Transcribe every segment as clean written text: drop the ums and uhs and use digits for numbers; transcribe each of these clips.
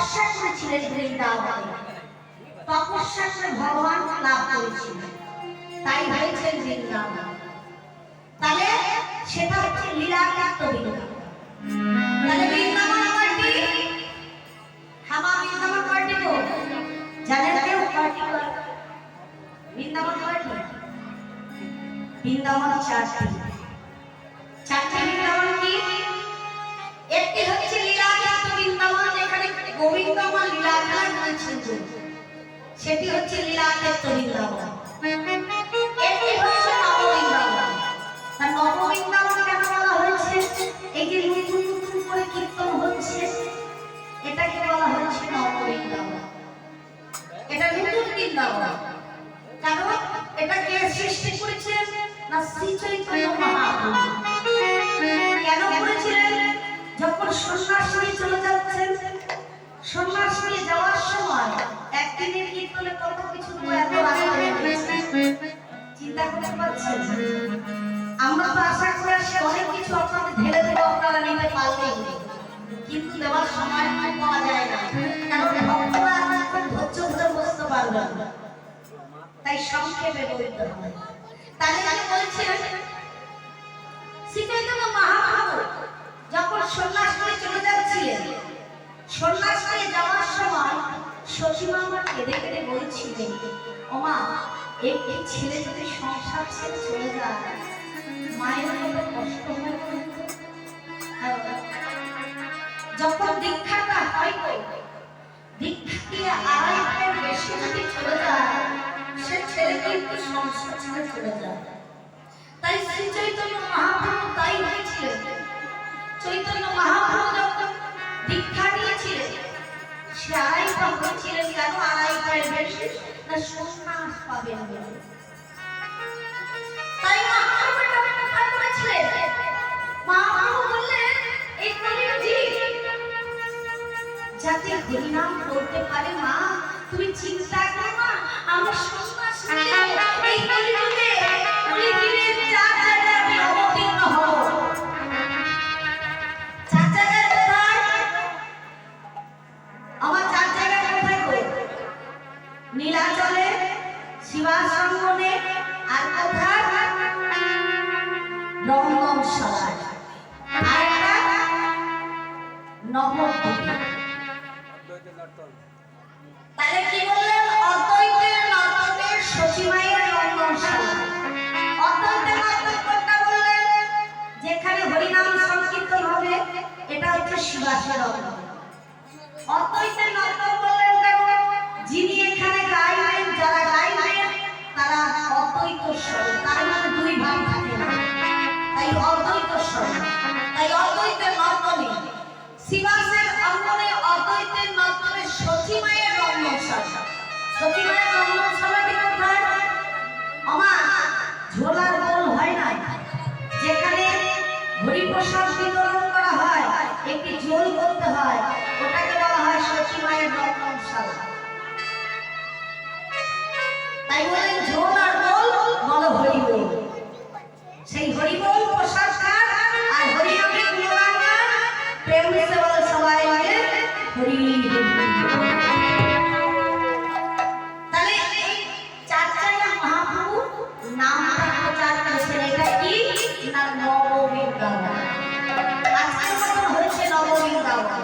তপস্যা করেছিলেন বৃন্দাবনে, তপস্যা করে ভগবান লাভ করেছিলেন, তাই হয়েছেন বৃন্দাবন। তাহলে সেটা হচ্ছে লীলাক্ষেত্র বৃন্দাবন। তাহলে বৃন্দাবন আমার কি? হামা বৃন্দাবন কয়টি গো? জানেন কেউ কয়টি? বৃন্দাবন কয়টি? বৃন্দাবন চারটি। চারটি বৃন্দাবন কি? একটি হচ্ছে লীলাক্ষেত্র বৃন্দাবন, যেখানে গোবিন্দ মা লীলা খেলা করেছেন, সেটি হচ্ছে লীলাক্ষেত্র বৃন্দাবন। একটি হচ্ছে নববৃন্দাবন। আর নববৃন্দাবন কেন বলা হয়েছে? এই যে নতুন নতুন করে কীর্তন হচ্ছে, এটাকে বলা হচ্ছে নববৃন্দাবন। এটা নতুন বৃন্দাবন। কারণ এটা কে সৃষ্টি করেছিলেন? না শ্রী চৈতন্য মহাপ্রভু। কেন করেছিলেন? যখন সন্ন্যাস নিয়ে চলে যাচ্ছেন, সন্ন্যাস নিয়ে যাওয়ার সময় একদিনের কীর্তনে কত কিছু এত রাস্তা হয়েছে, চিন্তা করতে পারছেন? আমরা তো আশা করে আসি অনেক কিছু আপনাদের ঢেলে দেবো, আপনারা নিতে পারলেই, কিন্তু দেওয়ার সময় পাওয়া যায় না, কারণ ভক্তরা এখন ধৈর্য ধরে বসতে পারবে না, তাই সংক্ষেপে বলতে হয়। তাহলে আমি বলছিলাম শ্রী চৈতন্য মহাপ্রভু যখন সন্ন্যাস নিয়ে চলে যাচ্ছিলেন, সন্ন্যাস নিয়ে যাওয়ার সময় সখীমা আমার কেঁদে কেঁদে বলছিলেন, ওমা একটি ছেলে যদি সংসার ছেড়ে চলে যায়, মায়ের কত কষ্ট হয়। যখন দীক্ষাটা হয়, দীক্ষা দিয়ে আড়াইটার বেশি যদি চলে যায়, সে ছেলে কিন্তু সংসার ছেড়ে চলে যায়। তাই শ্রী চৈতন্য মহাপ্রভু তাই হয়েছিলেন। চৈতন্য মহাপ্রভু যখন দীক্ষা নিয়েছিলেন, সে আড়াইটা হয়েছিলেন। কেন আড়াইটার বেশি? না সন্ন্যাস পাবেন বলে। তাই মহাপ্রভু এটা প্রকাশ করেছিলেন। মহাপ্রভু বললেন, এই কলিযুগে যাতে হরিনাম করতে পারে, মা তুমি চিন্তা করো না, আমি সন্ন্যাস নিয়ে এই কলিযুগে কলিযুগের 4 জায়গায় আমি অবতীর্ণ হব। 4 জায়গায় কোথায়? আমার 4 জায়গায় কোথায় গো? নীলাচলে, শিবাশ্রমে, আর কোথায়? রঙ্গমশালায়, আর একটা নবদ্বীপে। তাহলে কি বললেন? অদ্বৈতের নর্তনের সচিমায়ের রঙ্গমশালা। অদ্বৈতের নর্তন কোনটা বললেন? যেখানে হরিনাম সংকীর্তন হবে, এটা হচ্ছে শিবাসের রঙ্গন। অদ্বৈতের নর্তন বললেন কেন? যিনি এখানে গাইবেন, যারা গাইবেন তারা অদ্বৈত স্বর, তার মানে দুই ভাব থাকে না, তাই অদ্বৈত স্বর। তাই অদ্বৈতের নর্তনে শিবাসের অঙ্গনে, অদ্বৈতের নর্তনে সচিমায়ের রঙ্গমশালা। সচিমায়ের রঙ্গমশালাটি কোথায়? আমার ঝোলার গোল হয় না, যেখানে হরিপ্রসাদ বিতরণ করা হয়, একটি ঝোল করতে হয়, ওটাকে বলা হয় সচিমায়ের রঙ্গমশালা। তাই বলেন ঝোল আর গোল বলো হরিবোল। সেই হরিবোল প্রসাদ খান আর হরিনামে গুণগান গান, প্রেম মিশে বলে সবাই মিলে হরি হরি। তাহলে এই 4 জায়গায় মহাপ্রভু নামটা প্রচার করেছেন। এটা কি? না নববৃন্দাবন। আজকের মতন হয়েছে নববৃন্দাবন।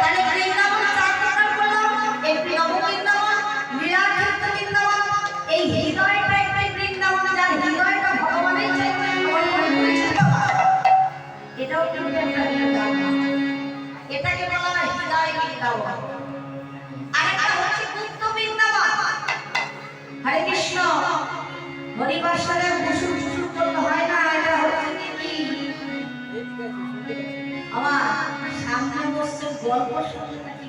তাহলে বৃন্দাবন 4 প্রকার বললাম। একটি নববৃন্দাবন, লীলাক্ষেত্র বৃন্দাবন, এই হৃদয়টা একটি বৃন্দাবন, যার হৃদয়টা ভগবানের চাইতে এটাও কিন্তু একটা বৃন্দাবন। এটাকে বলা হয় হৃদয় বৃন্দাবন। আরেকটা হচ্ছে গুপ্ত বৃন্দাবন। হরে কৃষ্ণ হরিবাসরে বুসুর বুসুর করতে হয় না, এটা হচ্ছে কি? আমার সামনে বসে গল্প শুনতে নাকি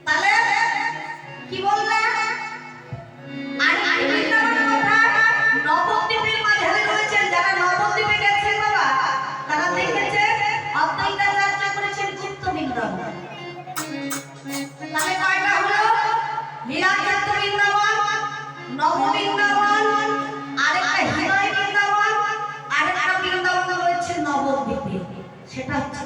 তাহলে কি বললেন? আর বৃন্দাবন কোথায়? নবদ্বীপের মাঝে রয়েছেন। যারা নবদ্বীপে গেছেন বাবা, তারা দেখেছেন অদ্বৈতাচার্য করেছেন গুপ্ত বৃন্দাবন। তাহলে কয়টা হলো? লীলাক্ষেত্র বৃন্দাবন, নববৃন্দাবন, আরেকটা হৃদয় বৃন্দাবন, আরেকটা বৃন্দাবন রয়েছে নবদ্বীপে, সেটা হচ্ছে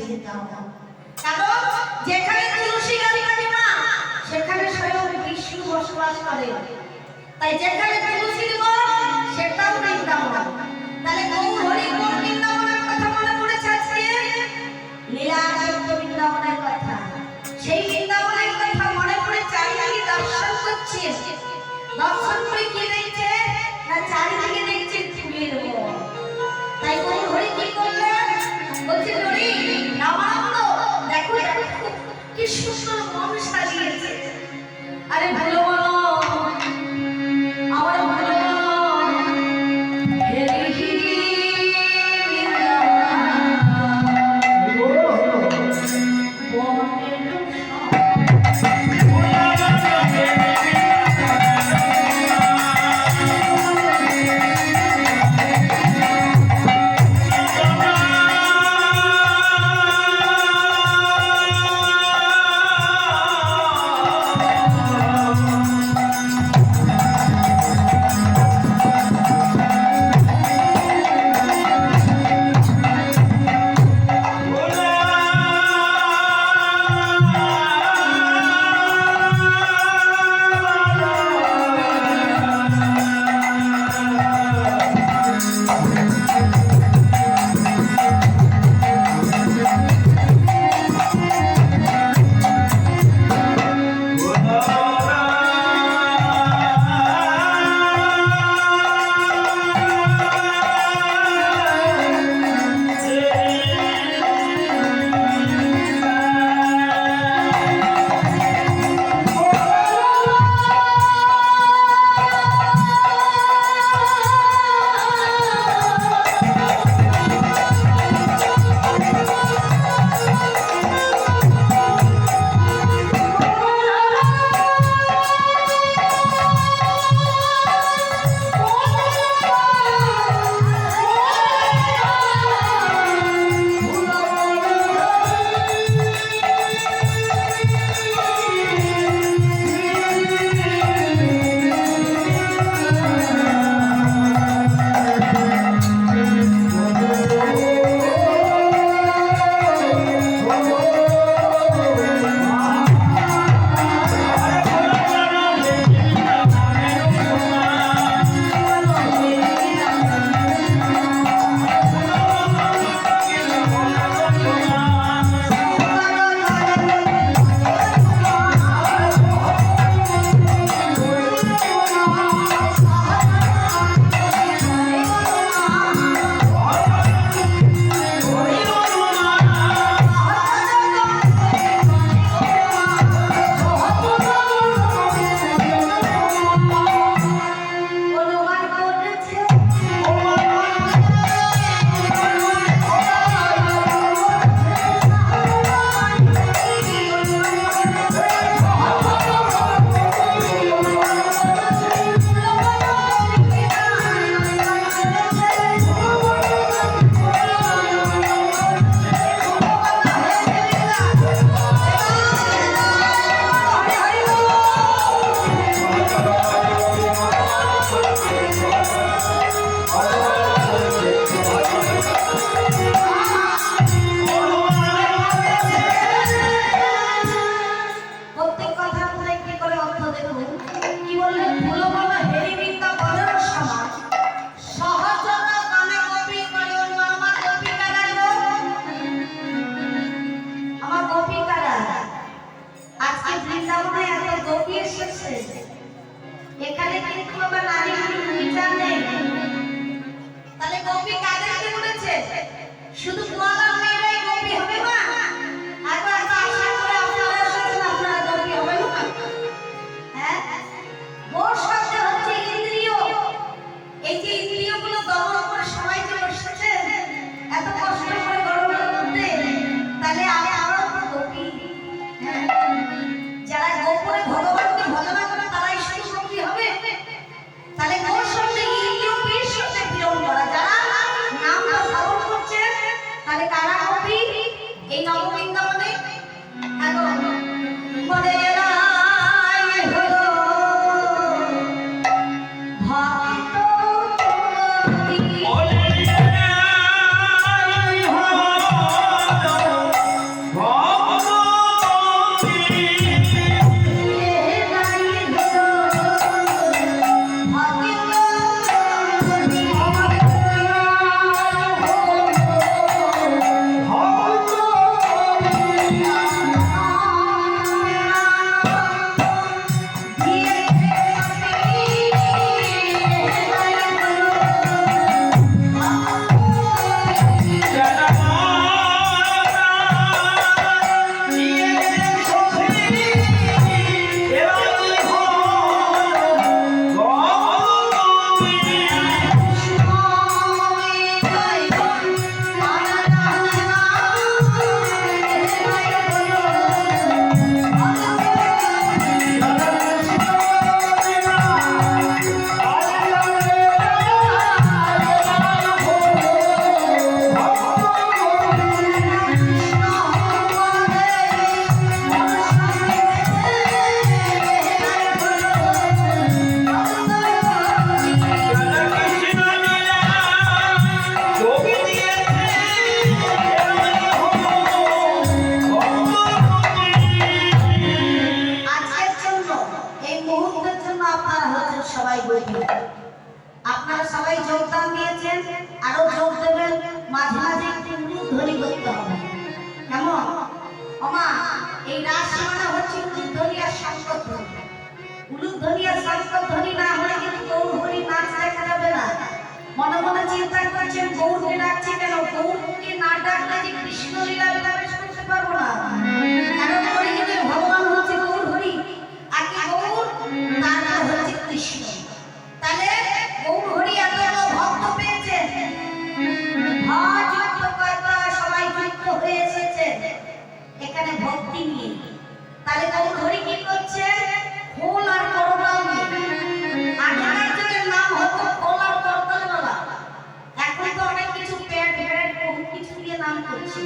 যেতাম। কারণ যেখানে তুলসী গাছ থাকে না সেখানে স্বয়ং বিষ্ণু বসবাস করে, তাই যেখানে তুলসীর বন সেটাও বৃন্দাবন। তাহলে গৌর হরি কোন বৃন্দাবনের কথা মনে পড়েছে আজকে? লীলাক্ষেত্র বৃন্দাবনের কথা। সেই বৃন্দাবনের কথা মনে পড়ে চারিদিকে দর্শন করছে। দর্শন করে কি দেখছে না চারিদিকে দেখছে ফুলের বন। তাই গৌর হরি কি করলেন? বলছে হরি রামানন্দ দেখো দেখো কি সুন্দর মন সাজিয়েছে। আরে ভালো বলো আমার ভালো এখানে কিন্তু আবার নারী বিচার নেই। তাহলে গোপী কাদেরকে বলেছে? শুধু গোয়ালার মেয়েরাই গোপী হবে না? একবার তো আশা করে আপনারা এসেছেন, আপনারা গোপী হবে না? হ্যাঁ, গোর শব্দ হচ্ছে ইন্দ্রিয়। এই যে ইন্দ্রিয়গুলো দমন করে সবাই যে বসেছে এত কষ্ট করে গরমের মধ্যে, তাহলে আমরাও তো গোপী। হ্যাঁ, যারা গোপনে ভগবানকে ভজনা করে তারাই শুধু গোপী হবে। তাহলে গোর শব্দে ইন্দ্রিয় পীর শব্দে বিরোধ করা, যারা নামটা শ্রবণ করছে তাহলে কারা গোপী? এই নববৃন্দাবনে বলে রায় হলো আপনারা হচ্ছেন সবাই বৈঠক। আপনারা সবাই যোগদান দিয়েছেন, আরো যোগ দেবেন। মাঝে মাঝে একটু উলুধ্বনি করতে হবে। কেমন ওমা? এই রাস মানে হচ্ছে উলুধ্বনি আর শঙ্করধ্বনি। উলুধ্বনি আর শঙ্করধ্বনি না হলে কিন্তু গৌর হরি নাচ দেখা যাবে না। মনে মনে চিন্তা করছেন গৌরকে ডাকছে কেন? গৌরকে না ডাকলে যে কৃষ্ণ লীলা প্রবেশ করতে পারবো না। কারণ হরি কিন্তু ভগবান হচ্ছে গৌর হরি, আগে গৌর তারপর হচ্ছে কৃষ্ণ। তাহলে গৌর হরি এত ভক্ত পেয়েছেন, সবাই যুক্ত হয়ে এসেছে এখানে ভক্তি নিয়ে। তাহলে গৌর হরি কি করছে? ফুল আর করতাল নিয়ে। আগেকার যুগের নাম হতো ফুল আর করতাল বলা। এখন তো অনেক কিছু প্যাড প্যাড বহু কিছু দিয়ে নাম করছে,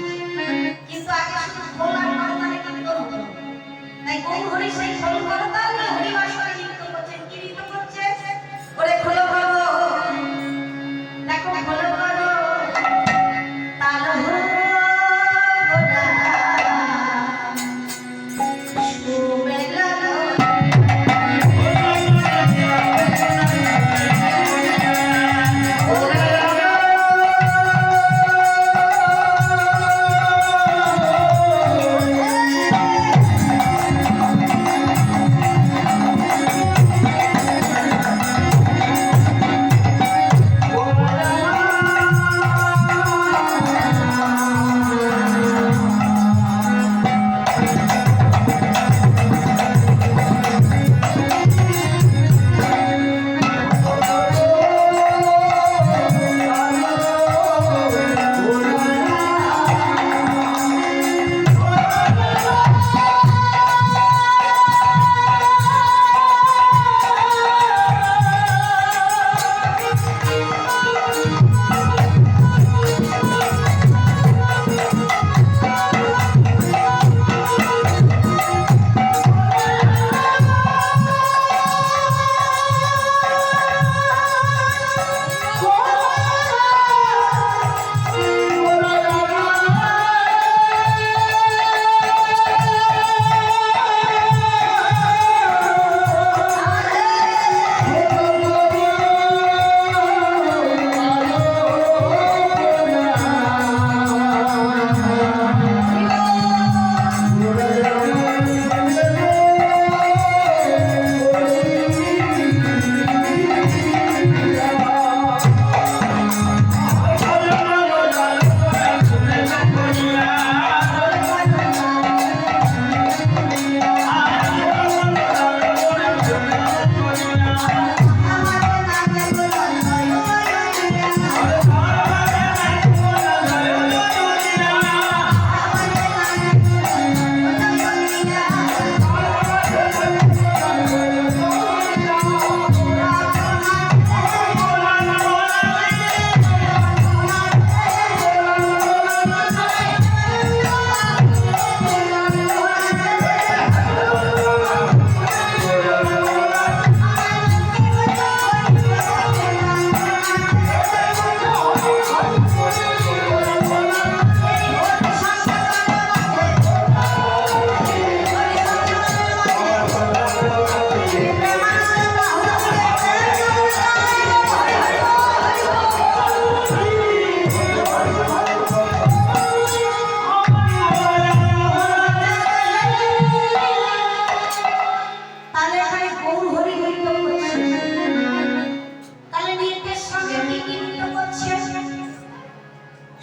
কিন্তু আগে শুধু ফুল আর করতালে কীর্তন হতো। তাই গৌর হরি সেই ফুল করতাল নিয়ে হরিবাসরে নৃত্য করছেন। কি নৃত্য করছে? ওরে খোলো খোলো, দেখো খোলো খোলো, তাল হো গোলা সুমেলা।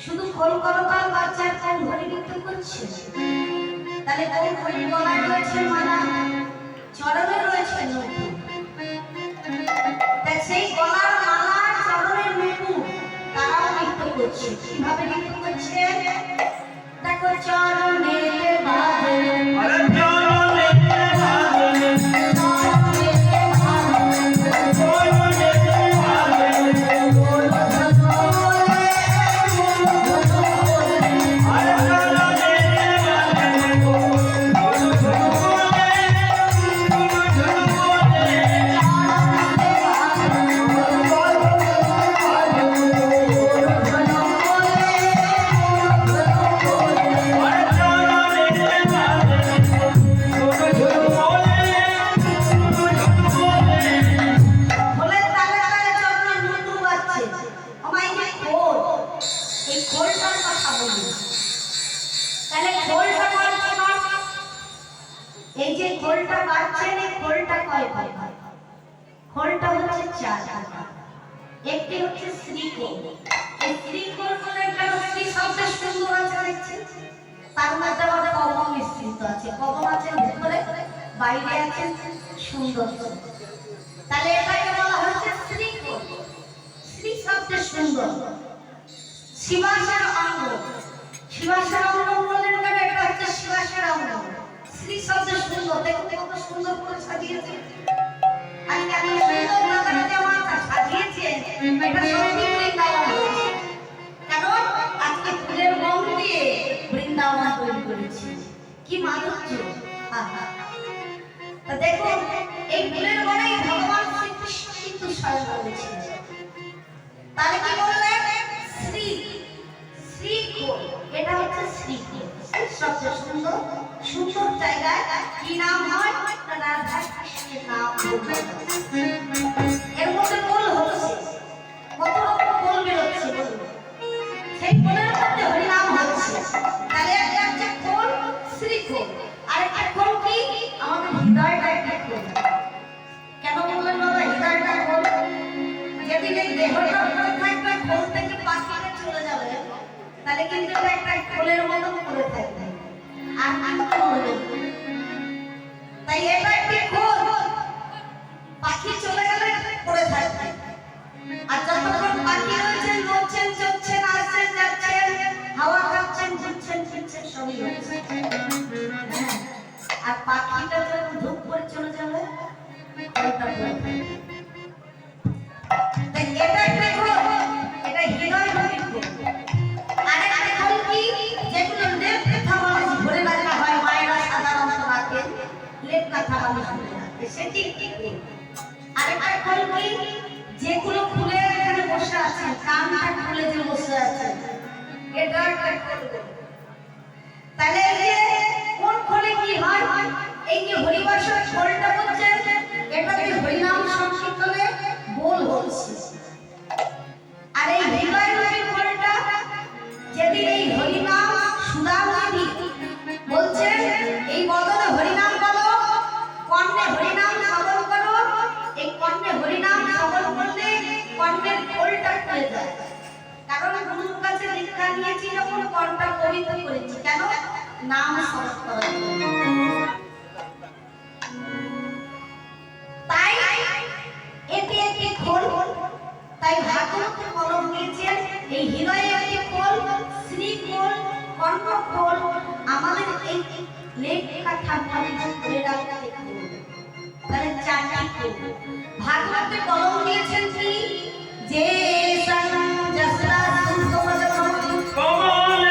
শুধু খোল করতাল বাচ্চার কোন ঘরে নৃত্য করছে। তাহলে কোন ঘরে গলায় রয়েছে মালা, চরণে রয়েছে নূপুর। তাই সেই গলার মালা চরণের নূপুর তারাও নৃত্য করছে। কিভাবে নৃত্য করছে? দেখো চরণে বাজে Hare খোলটা হচ্ছে চারটা। একটি হচ্ছে শ্রীকোল। এই শ্রীকোল বলে কেন শ্রী শব্দে সুন্দর আছে দেখছেন, তার মধ্যে আবার কবম মিশ্রিত আছে। কবম আছে ভিতরে, বাইরে আছে সুন্দর। তাহলে এটাকে বলা হচ্ছে শ্রীকোল। শ্রী শব্দে সুন্দর। শিবাসের অঙ্গ, শিবাসের অঙ্গ বলেন কেন, এটা হচ্ছে শিবাসের অঙ্গ। শ্রী শব্দে সুন্দর, দেখুন কত সুন্দর করে সাজিয়েছে। আজকে আমি সুন্দর নাগারে যেমন সাজিয়েছে, এটা সত্যি বৃন্দাবন হয়েছে। কারণ আজকে ফুলের রং দিয়ে বৃন্দাবন তৈরি করেছি, কি মাধুর্য। তা দেখুন এই ফুলের রঙেই ভগবান শ্রীকৃষ্ণ কিন্তু স্বয়ং করেছেন। তাহলে কি বললেন, শ্রী শ্রীকোল, এটা হচ্ছে শ্রীকোল। সবচেয়ে সুন্দর সুন্দর জায়গায় কি নাম হয়, রাধা কৃষ্ণের নাম। এর মধ্যে কোল হচ্ছে, কত রকম কোল বেরোচ্ছে বলুন, সেই কোলের মধ্যে হরিনাম হচ্ছে। তাহলে একটা হচ্ছে কোল শ্রীকোল, আর একটা কোল কি আমাদের হৃদয়টা একটা কোল। কেন বললেন বাবা হৃদয়টা কোল? যেদিন এই দেহটা পড়ে থাকবে, কোল থেকে পাখিটা চলে যাবে, তাহলে কিন্তু একটা কোলের মতো পড়ে থাকবে আর আনন্দ হবে। তাই এটা একটি কোল, পাখি চলে গেলে পড়ে থাকবে। আর যতক্ষণ পাখি রয়েছেন, নড়ছেন, চলছেন, আসছেন, যাচ্ছেন, হাওয়া খাচ্ছেন, ঘুরছেন, ফিরছেন, সবই হচ্ছে। আর পাখিটা যখন ধূপ করে চলে যাবে, ওইটা পড়ে থাকবে। তাই এটা একটা কোল, এটা হৃদয় রূপী কোল। আর একটা কোল কি, যেগুলো লেপ কথা বলে ধরে রাখা হয়, মায়েরা সাধারণত রাখেন লেপ কথা বলে ধরে রাখে, সেটি কি কোল। আরেকটা কোল কি, যেগুলো ফুলের এখানে বসে আছে, কানটা খুলে যে বসে আছে, এটা একটা কোল। তাহলে এই যে কোন কোলে কি হয়, এই যে হরিবাসর কোলটা হচ্ছে, এটাকে হরিনাম সংকীর্তনে বোল হচ্ছে। আর এই হৃদয় রূপী কোলটা, যেদিন এই হরিনাম সুধামণি বলছেন, এই বদনে হরিনাম বলো, কর্ণে হরিনাম শ্রবণ করো। এই কর্ণে হরিনাম শ্রবণ করলে কর্ণের কোলটা খুলে যায়। কারণ গুরুর কাছে দীক্ষা নিয়েছি যখন, কর্ণটা পবিত্র করেছি। কেন? নাম শ্রবণ করার জন্য। তাই এটি একটি খোল। তাই ভাগবতে কলম দিয়েছেন, এই হৃদয়ে একটি খোল, শ্রীকোল, কর্ণখোল, আমাদের এই লেখা ঠাকুরের করে রাখা খোল। তাহলে চারটি খোল। ভাগবতে কলম দিয়েছেন কি, যে জসরা সুন্দর কমলে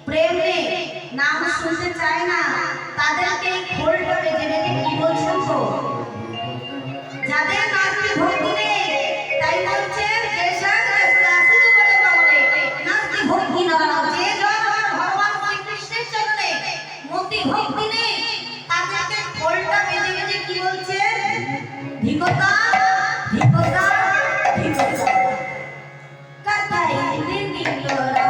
প্রেম নেই, নাম শুনতে চায় না, তাদেরকে খোলটা বেজে বেজে কি বলছেন তো, যাদের নাস্তি ভক্তি নেই, তাই বলছেন নাস্তি ভক্তি না, যে জন ভগবান শ্রীকৃষ্ণের চরণে মতি ভক্তি নেই, তাদেরকে খোলটা বেজে বেজে কি বলছেন, ধিকতা ধিকতা ধিকতা। কথাই দিদি তোরা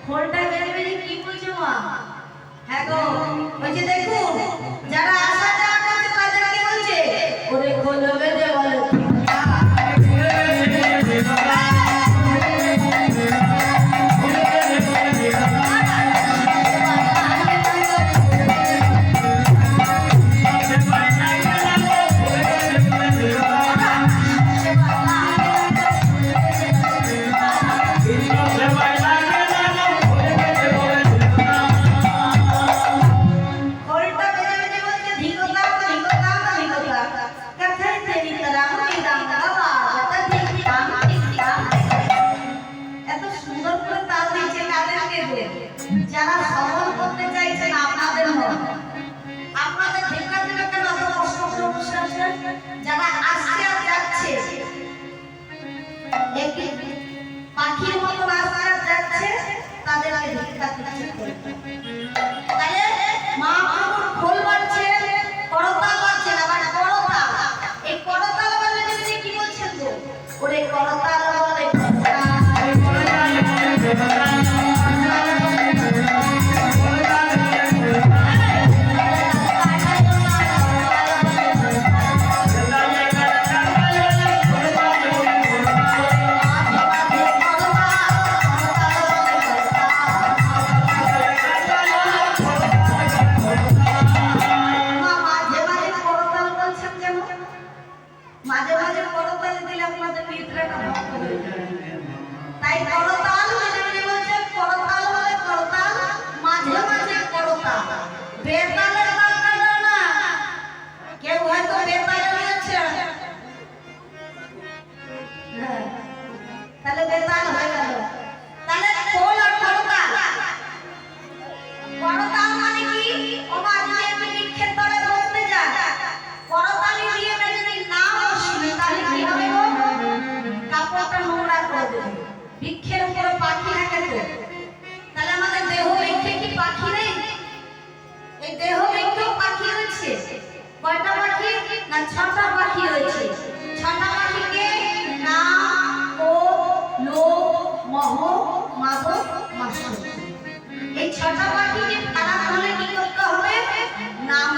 খোলটা বেজে বেজে কি বলছে মা? হ্যাঁ গো, ওই যে দেখুন যারা আসা যাওয়া করছে তাদেরকে বলছে, ওরে খোল বেজে বলো এত সুন্দর করে তাল দিচ্ছে কাদেরকে দেব? যারা সফল করতে চাইছেন আপনাদের মত আপনাদের ধিক্কার দিবে কেন? এত কষ্ট করে বসে আছেন। যারা আসছে আর যাচ্ছে একই পাখির মতো আসছে আর যাচ্ছে তাদেরকে ধিক্কার দিচ্ছে। তাহলে মা বাবার খোল বাজছে, করতাল বাজছে না, বাট করতাল। এই করতাল বলে যদি কি বলছেন তো? ওরে করতাল বলে মাঝে মাঝে করতাল দিলে আপনাদের নিদ্রাটা ভঙ্গ হয়ে যায়। তাই করতাল মানে বলছে করতাল বলে করতাল, মাঝে মাঝে করতাল। বেতালের দরকার না। কেউ হয়তো বেতাল হয়েছে, তাহলে বেতাল হয়ে গেল। তাহলে খোল আর করতাল, করতাল মানে কি? ও মাঝে এমনি বৃক্ষের তলে বসতে যায়, করতালি দিয়ে যদি না বসি তাহলে কি হবে গো? কাপড়টা নোংরা করে দেবে। বৃক্ষের উপরে পাখি থাকে তো, তাহলে আমাদের দেহ বৃক্ষে কি পাখি নেই? এই দেহ বৃক্ষেও পাখি রয়েছে। কয়টা পাখি? না 6টা পাখি রয়েছে। 6টা পাখিকে নাম, কোপ, লোভ, মোহ, মাদক, মাৎসর্য, এই 6টা পাখি